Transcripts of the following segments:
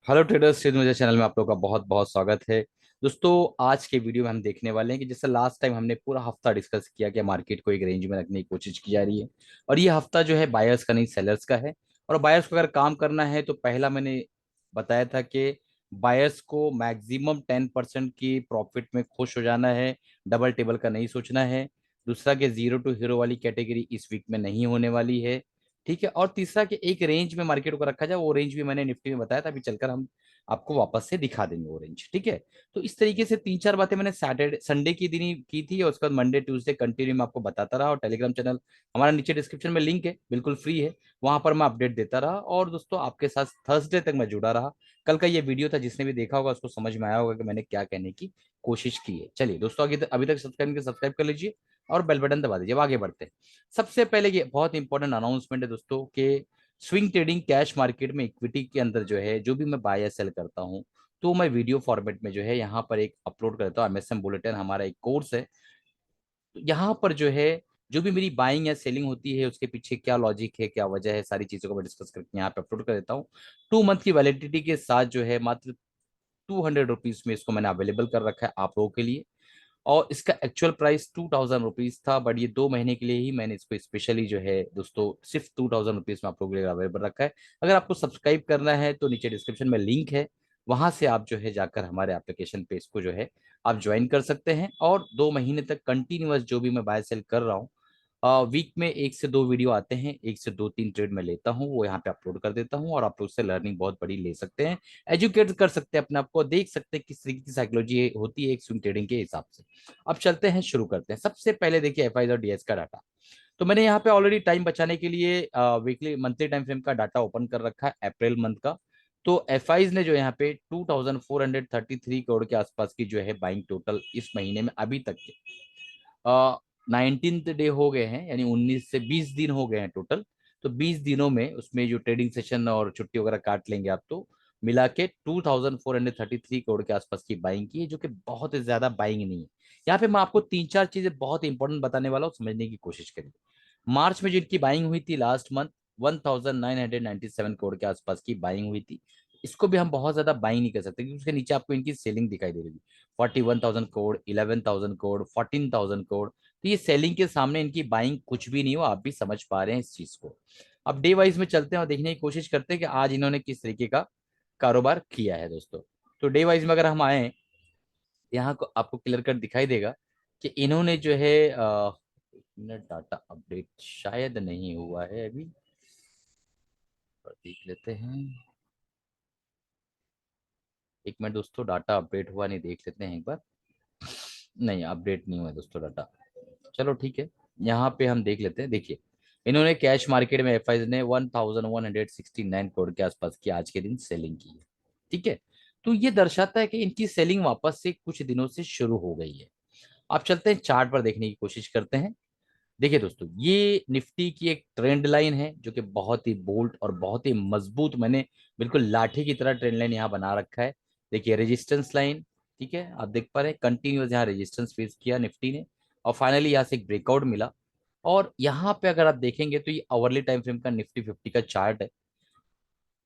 Hello traders, सिद्ध मुझे channel में आप लोगों का बहुत बहुत स्वागत है। दोस्तों, आज के वीडियो में हम देखने वाले हैं कि जैसे लास्ट टाइम हमने पूरा हफ्ता डिस्कस किया कि मार्केट को एक रेंज में रखने की कोशिश की जा रही है। और ये हफ्ता जो है बायर्स का नहीं, सेलर्स का है। और बायर्स को अगर काम करना है तो पहला मैंने बताया था कि बायर्स को मैक्सिमम 10% की प्रॉफिट में खुश हो जाना है, डबल टेबल का नहीं सोचना है। दूसरा कि जीरो टू हीरो वाली कैटेगरी इस वीक में नहीं होने वाली है। ठीक है। और तीसरा कि एक रेंज में मार्केट को रखा जाए, वो रेंज भी मैंने निफ्टी में बताया था, अभी चलकर हम आपको वापस से दिखा देंगे वो रेंज। ठीक है। तो इस तरीके से तीन चार बातें मैंने सैटरडे संडे की दिन ही की थी, और उसके बाद मंडे ट्यूसडे कंटिन्यू मैं आपको बताता रहा। और टेलीग्राम चैनल हमारा नीचे डिस्क्रिप्शन में लिंक है, बिल्कुल फ्री है। वहां पर मैं अपडेट देता रहा, और दोस्तों आपके साथ थर्सडे तक मैं जुड़ा रहा। कल का ये वीडियो था, जिसने भी देखा होगा उसको समझ में आया होगा कि मैंने क्या कहने की कोशिश की है। चलिए दोस्तों, आगे अभी तक सब्सक्राइब कर लीजिए और बेल बटन दबा दीजिए। अब आगे बढ़ते हैं। सबसे पहले ये बहुत इंपॉर्टेंट अनाउंसमेंट है दोस्तों के स्विंग ट्रेडिंग कैश मार्केट में इक्विटी के अंदर जो है, जो भी मैं बाय या सेल करता हूं, तो मैं वीडियो फॉर्मेट में जो है यहाँ पर एक अपलोड करता हूँ। एमएसएम बुलेटिन हमारा एक कोर्स है। तो यहाँ पर जो है, जो भी मेरी बाइंग या सेलिंग होती है उसके पीछे क्या लॉजिक है, क्या वजह है, सारी चीजों को मैं डिस्कस करके यहाँ पे अपलोड कर देता हूँ। 2 मंथ की वैलिडिटी के साथ जो है, मात्र 200 रुपीज में इसको मैंने अवेलेबल कर रखा है आप लोगों के लिए। और इसका एक्चुअल प्राइस 2000 रुपीज था, बट ये 2 महीने के लिए ही मैंने इसको स्पेशली जो है दोस्तों सिर्फ 2000 रुपीज में आप लोगों के लिए अवेलेबल रखा है। अगर आपको सब्सक्राइब करना है तो नीचे डिस्क्रिप्शन में लिंक है, वहां से आप जो है जाकर हमारे एप्लीकेशन पे इसको जो है आप ज्वाइन कर सकते हैं। और 2 महीने तक कंटिन्यूअस जो भी मैं बाय सेल कर रहा हूँ, वीक में 1 से 2 वीडियो आते हैं, 1 से 2 3 ट्रेड में लेता हूँ, वो यहाँ पे अपलोड कर देता हूँ, और आप लोग से लर्निंग बहुत बड़ी ले सकते हैं। एजुकेट कर सकते हैं अपने आप को, देख सकते हैं किस तरीके की साइकोलॉजी होती है एक स्विंग ट्रेडिंग के हिसाब से। अब चलते हैं, शुरू करते हैं। सबसे पहले देखिए एफ और डीएस का डाटा। तो मैंने यहाँ पे ऑलरेडी टाइम बचाने के लिए वीकली मंथली टाइम फ्रेम का डाटा ओपन कर रखा है अप्रैल मंथ का। तो एफ ने जो यहाँ पे 2433 करोड़ के आसपास की जो है बाइंग टोटल इस महीने में अभी तक के 19th डे हो गए हैं, यानी 19 से 20 दिन हो गए हैं टोटल। तो 20 दिनों में उसमें जो ट्रेडिंग सेशन और छुट्टी वगैरह काट लेंगे आप, तो मिला के 2433 करोड़ के आसपास की बाइंग की है, जो कि बहुत ज्यादा बाइंग नहीं है। यहाँ पे मैं आपको तीन चार चीजें बहुत इंपॉर्टेंट बताने वाला हूँ, समझने की कोशिश करिए। मार्च में जिनकी बाइंग हुई थी लास्ट मंथ, 1997 करोड़ के आसपास की बाइंग हुई थी। इसको भी हम बहुत ज्यादा बाइंग नहीं कर सकते, क्योंकि उसके नीचे आपको इनकी सेलिंग दिखाई दे रही है। 41,000 करोड़, 11,000 करोड़, 14,000 करोड़। तो ये सेलिंग के सामने इनकी बाइंग कुछ भी नहीं हो, आप भी समझ पा रहे हैं इस चीज को। अब डे वाइज में चलते हैं और देखने की कोशिश करते हैं कि आज इन्होंने किस तरीके का कारोबार किया है दोस्तों। तो डे वाइज में अगर हम आए, यहाँ को आपको क्लियर कट दिखाई देगा कि इन्होंने जो है एक मिनट, डाटा अपडेट शायद नहीं हुआ है अभी, और देख लेते हैं। एक मिनट दोस्तों, डाटा अपडेट हुआ नहीं, देख लेते हैं एक बार। नहीं, अपडेट नहीं हुआ है दोस्तों डाटा। चलो ठीक है, यहाँ पे हम देख लेते हैं। देखिए, इन्होंने कैश मार्केट में एफ ने 1169 करोड़ के आसपास की आज के दिन सेलिंग की है। ठीक है। तो ये दर्शाता है कि इनकी सेलिंग वापस से कुछ दिनों से शुरू हो गई है। आप चलते हैं चार्ट पर देखने की कोशिश करते हैं। देखिए दोस्तों, ये निफ्टी की एक ट्रेंड लाइन है, जो कि बहुत ही बोल्ड और बहुत ही मजबूत, मैंने बिल्कुल लाठी की तरह ट्रेंड लाइन यहाँ बना रखा है। देखिए रेजिस्टेंस लाइन, ठीक है, आप देख पा रहे हैं कंटिन्यूस यहाँ रेजिस्टेंस फेस किया निफ्टी ने, और फाइनली यहाँ से एक ब्रेकआउट मिला। और यहाँ पे अगर आप देखेंगे तो ये आवरली टाइम फ्रेम का निफ्टी 50 का चार्ट है।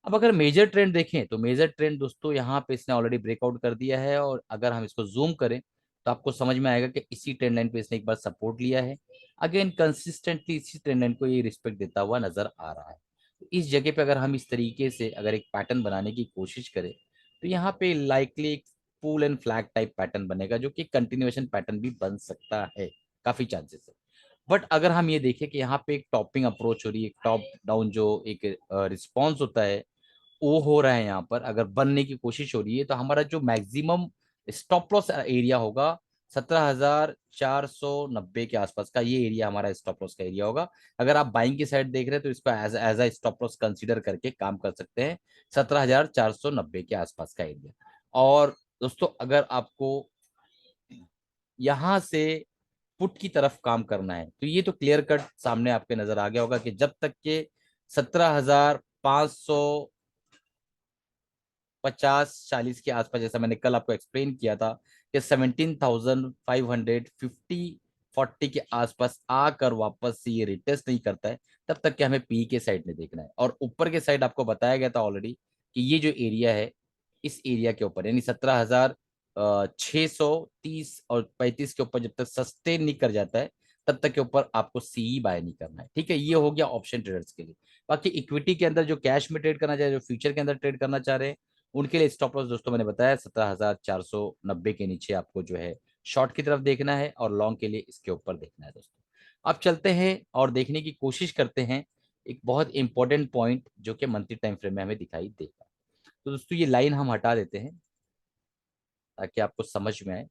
अब अगर मेजर ट्रेंड देखें तो मेजर ट्रेंड दोस्तों यहाँ पे इसने ऑलरेडी ब्रेकआउट कर दिया है, और अगर हम इसको जूम करें तो आपको समझ में आएगा कि इसी ट्रेंड लाइन पे इसने एक बार सपोर्ट लिया है। अगेन कंसिस्टेंटली इसी ट्रेंड लाइन को ये रिस्पेक्ट देता हुआ नजर आ रहा है। तो इस जगह पे अगर हम इस तरीके से अगर एक पैटर्न बनाने की कोशिश करें, तो यहाँ पे लाइकली एक pull and flag type pattern बनेगा, जो कि कंटिन्यूएशन पैटर्न भी बन सकता है, काफी चांसेस है। बट अगर हम ये देखें कि यहाँ पे एक टॉपिंग अप्रोच हो रही है, एक टॉप डाउन जो एक रिस्पॉन्स होता है वो हो रहा है, यहाँ पर अगर बनने की कोशिश हो रही है, तो हमारा जो मैक्सिमम स्टॉप लॉस एरिया होगा 17,490 के आसपास का, ये एरिया हमारा स्टॉप लॉस का एरिया होगा। अगर आप बाइंग की साइड देख रहे हैं तो इसको as as a stop loss consider करके काम कर सकते हैं, 17,490 के आसपास का एरिया। और दोस्तों, अगर आपको यहां से पुट की तरफ काम करना है, तो ये तो क्लियर कट सामने आपके नजर आ गया होगा कि जब तक के 17,500 50-40 के आसपास, जैसा मैंने कल आपको एक्सप्लेन किया था कि 17,550 40 के आसपास आकर वापस से ये रिटेस्ट नहीं करता है, तब तक कि हमें पी के साइड में देखना है। और ऊपर के साइड आपको बताया गया था ऑलरेडी कि ये जो एरिया है इस एरिया के ऊपर, यानी 17,630 और 35 के ऊपर जब तक सस्टेन नहीं कर जाता है तब तक के ऊपर आपको सीई बाय नहीं करना है। ठीक है, ये हो गया ऑप्शन ट्रेडर्स के लिए। बाकी इक्विटी के अंदर जो कैश में ट्रेड करना चाह रहे हैं, जो फ्यूचर के अंदर ट्रेड करना चाह रहे हैं, उनके लिए स्टॉप लॉस दोस्तों मैंने बताया 17,490 के नीचे आपको जो है शॉर्ट की तरफ देखना है, और लॉन्ग के लिए इसके ऊपर देखना है दोस्तों। अब चलते हैं और देखने की कोशिश करते हैं एक बहुत इंपॉर्टेंट पॉइंट जो कि मंथली टाइम फ्रेम में हमें दिखाई देगा। तो दोस्तों ये लाइन हम हटा देते हैं ताकि आपको समझ में आए।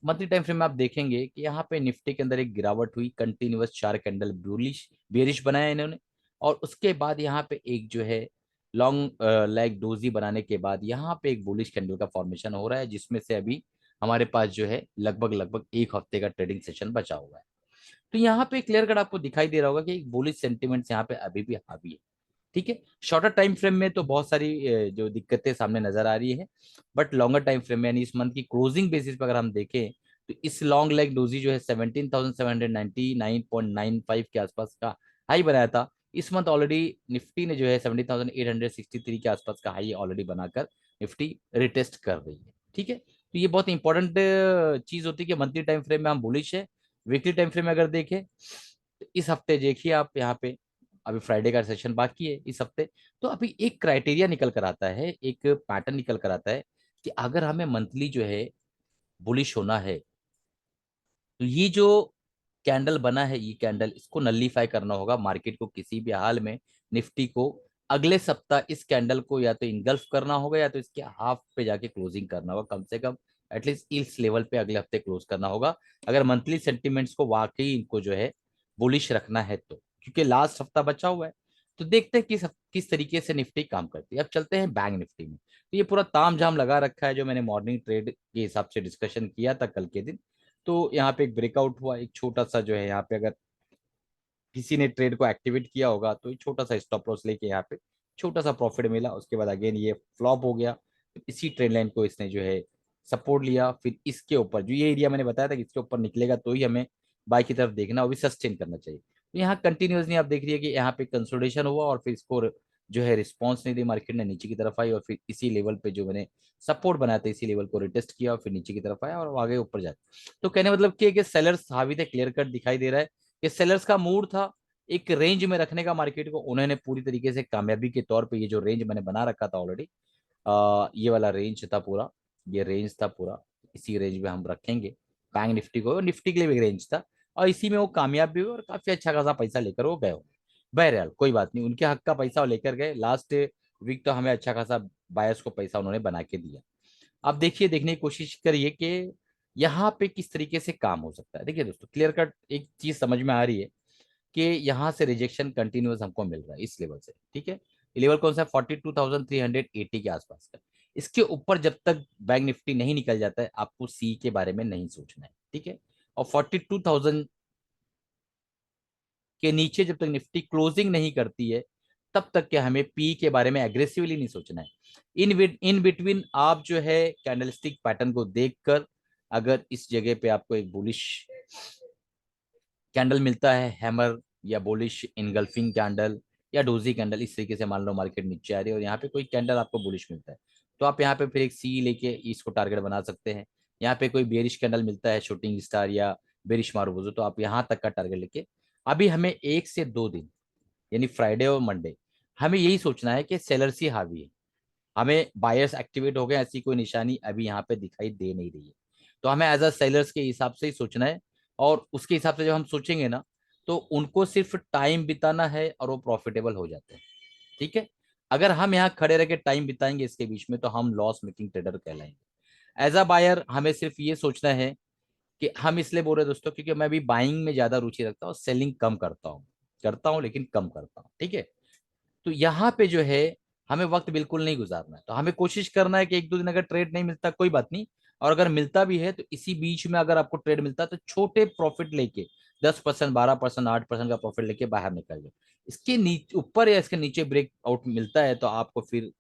मंथली टाइम फ्रेम में आप देखेंगे कि यहाँ पे निफ्टी के अंदर एक गिरावट हुई, कंटिन्यूअस 4 कैंडल बुलिश बेरिश बनाया इन्होंने, और उसके बाद यहाँ पे एक जो है लॉन्ग लेग डोजी बनाने के बाद यहाँ पे एक बुलिश कैंडल का फॉर्मेशन हो रहा है, जिसमें से अभी हमारे पास जो है लगभग लगभग एक हफ्ते का ट्रेडिंग सेशन बचा हुआ है। तो यहाँ पे क्लियर कट आपको दिखाई दे रहा होगा कि एक बुलिश सेंटिमेंट्स यहाँ पे अभी भी हावी है। ठीक है, शॉर्टर टाइम फ्रेम में तो बहुत सारी जो दिक्कतें सामने नजर आ रही है, बट लॉन्गर टाइम फ्रेम में यानी इस मंथ की क्लोजिंग बेसिस पर अगर हम देखें तो इस लॉन्ग लेग डोजी जो है 17,799.95 के आसपास का हाई बनाया था। इस मंथ ऑलरेडी निफ्टी ने जो है 17,863 के आसपास का हाई ऑलरेडी बनाकर निफ्टी रिटेस्ट कर रही है। ठीक है, तो ये बहुत इंपॉर्टेंट चीज होती है कि मंथली टाइम फ्रेम में हम बुलिश है। वीकली टाइम फ्रेम में अगर देखें तो इस हफ्ते देखिए आप यहाँ पे, अभी फ्राइडे का सेशन बाकी है इस हफ्ते, तो अभी एक क्राइटेरिया निकल कर आता है, एक पैटर्न निकल कर आता है कि अगर हमें मंथली जो है बुलिश होना है तो ये जो कैंडल बना है, ये कैंडल इसको नलीफाई करना होगा मार्केट को किसी भी हाल में। निफ्टी को अगले सप्ताह इस कैंडल को या तो इंगल्फ करना होगा या तो इसके हाफ पे जाके क्लोजिंग करना होगा, कम से कम एटलीस्ट इस लेवल पे अगले हफ्ते क्लोज करना होगा अगर मंथली सेंटिमेंट्स को वाकई इनको जो है बुलिश रखना है तो, क्योंकि लास्ट हफ्ता बचा हुआ है। तो देखते हैं किस तरीके से निफ्टी काम करती है। अब चलते हैं बैंक निफ्टी में। तो ये पूरा ताम झाम लगा रखा है जो मैंने मॉर्निंग ट्रेड के हिसाब से डिस्कशन किया था कल के दिन। तो यहाँ पे एक ब्रेकआउट हुआ, एक छोटा सा जो है यहाँ पे अगर किसी ने ट्रेड को एक्टिवेट किया होगा तो एक छोटा सा स्टॉप लॉस लेके यहाँ पे छोटा सा प्रॉफिट मिला, उसके बाद अगेन ये फ्लॉप हो गया। फिर इसी ट्रेंड लाइन को इसने जो है सपोर्ट लिया, फिर इसके ऊपर जो ये एरिया मैंने बताया था कि इसके ऊपर निकलेगा तो ही हमें बाई की तरफ देखना, वो भी सस्टेन करना चाहिए। तो यहाँ कंटिन्यूसली आप देख रही है कि यहाँ पे कंसोलिडेशन हुआ और फिर इसको जो है रिस्पॉन्स नहीं दी, मार्केट ने नीचे की तरफ आई और फिर इसी लेवल पे जो मैंने सपोर्ट बनाया था इसी लेवल को रिटेस्ट किया और फिर नीचे की तरफ आया और आगे ऊपर जाए। तो कहने मतलब कि सेलर्स हावी थे, क्लियर कट दिखाई दे रहा है कि सेलर्स का मूड था एक रेंज में रखने का मार्केट को, उन्होंने पूरी तरीके से कामयाबी के तौर पे ये जो रेंज मैंने बना रखा था ऑलरेडी, ये वाला रेंज था पूरा, ये रेंज था पूरा, इसी रेंज में हम रखेंगे बैंक निफ्टी को, निफ्टी के लिए भी रेंज था और इसी में वो कामयाब भी हुए और काफी अच्छा खासा पैसा लेकर वो गए हो। बहरहाल कोई बात नहीं, उनके हक का पैसा वो लेकर गए। लास्ट वीक तो हमें अच्छा खासा बायर्स को पैसा उन्होंने बना के दिया। अब देखिए, देखने की कोशिश करिए कि यहाँ पे किस तरीके से काम हो सकता है। देखिए दोस्तों, क्लियर कट एक चीज समझ में आ रही है कि यहाँ से रिजेक्शन कंटिन्यूस हमको मिल रहा है इस लेवल से। ठीक है, ये लेवल कौन सा है? 42,380 के आसपास का। इसके ऊपर जब तक बैंक निफ्टी नहीं निकल जाता है आपको सी के बारे में नहीं सोचना है। ठीक है, और 42,000 के नीचे जब तक निफ्टी क्लोजिंग नहीं करती है तब तक के हमें पी के बारे में एग्रेसिवली नहीं सोचना है। इन बिटवीन आप जो है कैंडलस्टिक पैटर्न को देखकर अगर इस जगह पे आपको एक बुलिश कैंडल मिलता है, हैमर या बुलिश इनगल्फिंग कैंडल या डोजी कैंडल, इस तरीके से मान लो मार्केट नीचे आ रही है और यहाँ पे कोई कैंडल आपको बुलिश मिलता है तो आप यहाँ पे फिर एक सी लेके इसको टारगेट बना सकते हैं। यहाँ पे कोई बेरिश कैंडल मिलता है, शूटिंग स्टार या बेरिश मारूबुजो, तो आप यहाँ तक का टारगेट लेके अभी हमें 1 से 2 दिन यानी फ्राइडे और मंडे हमें यही सोचना है कि सेलर्स ही हावी है, हमें बायर्स एक्टिवेट हो गए ऐसी कोई निशानी अभी यहाँ पे दिखाई दे नहीं रही है। तो हमें एज अ सेलर्स के हिसाब से ही सोचना है और उसके हिसाब से जब हम सोचेंगे ना तो उनको सिर्फ टाइम बिताना है और वो प्रॉफिटेबल हो जाते हैं। ठीक है, अगर हम यहाँ खड़े रह के टाइम बिताएंगे इसके बीच में तो हम लॉस मेकिंग ट्रेडर कहलाएंगे। एज अ बायर हमें सिर्फ ये सोचना है कि हम इसलिए बोल रहे हैं दोस्तों क्योंकि मैं भी बाइंग में ज्यादा रुचि रखता हूँ, सेलिंग कम करता हूँ लेकिन कम करता हूँ। ठीक है, तो यहाँ पे जो है हमें वक्त बिल्कुल नहीं गुजारना है, तो हमें कोशिश करना है कि 1 2 दिन अगर ट्रेड नहीं मिलता कोई बात नहीं, और अगर मिलता भी है तो इसी बीच में अगर आपको ट्रेड मिलता है तो छोटे प्रॉफिट लेके 10%, 12%, 8% का प्रॉफिट लेके बाहर निकल जाए। इसके नीचे ऊपर या इसके नीचे ब्रेक आउट मिलता है तो आपको फिर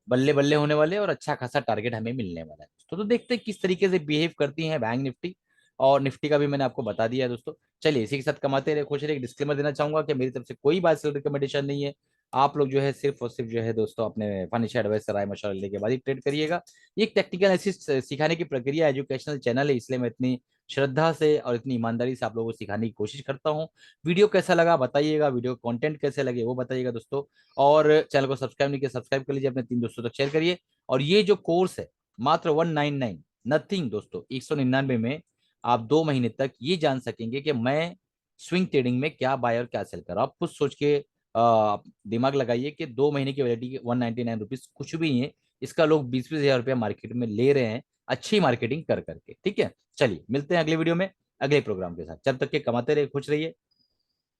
बल्ले बल्ले होने वाले और अच्छा खासा टारगेट हमें मिलने वाला है। तो देखते हैं किस तरीके से बिहेव करती है बैंक निफ्टी, और निफ्टी का भी मैंने आपको बता दिया है दोस्तों। चलिए इसी के साथ कमाते रहे खुश रहे। एक डिस्क्लेमर देना चाहूंगा कि मेरी तरफ से कोई बाय सेल रिकमेंडेशन नहीं है, आप लोग जो है सिर्फ और सिर्फ जो है दोस्तों अपने फाइनेंशियल एडवाइस राय मशवरा लेके बाद ही ट्रेड करिएगा। ये एक टेक्निकल एनालिसिस सिखाने की प्रक्रिया एजुकेशनल चैनल है, इसलिए मैं इतनी श्रद्धा से और इतनी ईमानदारी से आप लोगों को सिखाने की कोशिश करता हूँ। वीडियो कैसा लगा बताइएगा, वीडियो कंटेंट कैसे लगे वो बताइएगा दोस्तों। और चैनल को सब्सक्राइब नहीं किया सब्सक्राइब कर लीजिए, अपने 3 दोस्तों तक शेयर करिए। और ये जो कोर्स है मात्र 199 नथिंग दोस्तों, 199 में आप 2 महीने तक ये जान सकेंगे कि मैं स्विंग ट्रेडिंग में क्या बाय और क्या सेल कर रहा हूं। आप खुद सोच के दिमाग लगाइए कि 2 महीने की वैलिडिटी 199 रुपीज कुछ भी नहीं है। इसका लोग 20-20 हजार रुपया मार्केट में ले रहे हैं, अच्छी मार्केटिंग कर करके। ठीक है, चलिए मिलते हैं अगले वीडियो में अगले प्रोग्राम के साथ। जब तक के कमाते रहिए, खुश रहिए,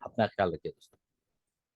अपना ख्याल रखिए दोस्तों।